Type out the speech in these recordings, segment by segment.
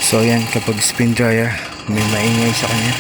So yan, kapag spin dryer may maingay sa kanya.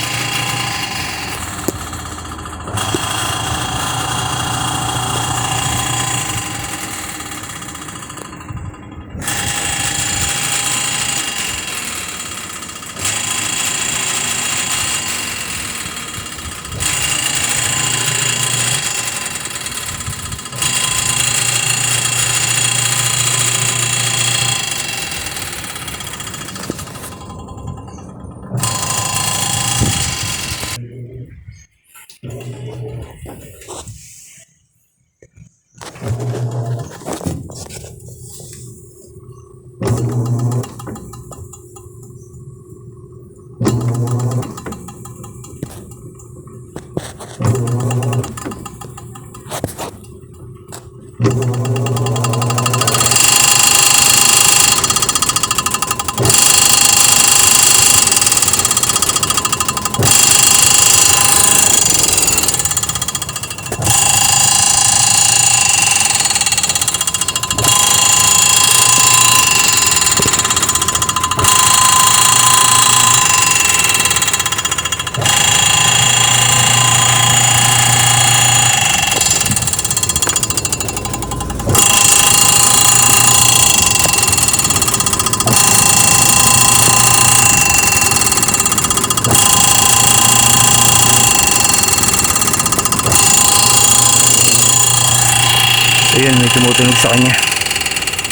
Ayan, may tumutunog sa kanya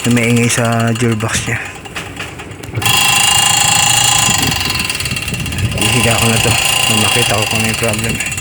na maingay sa gearbox niya. Ihiga ko na to na makita ko kung may problem.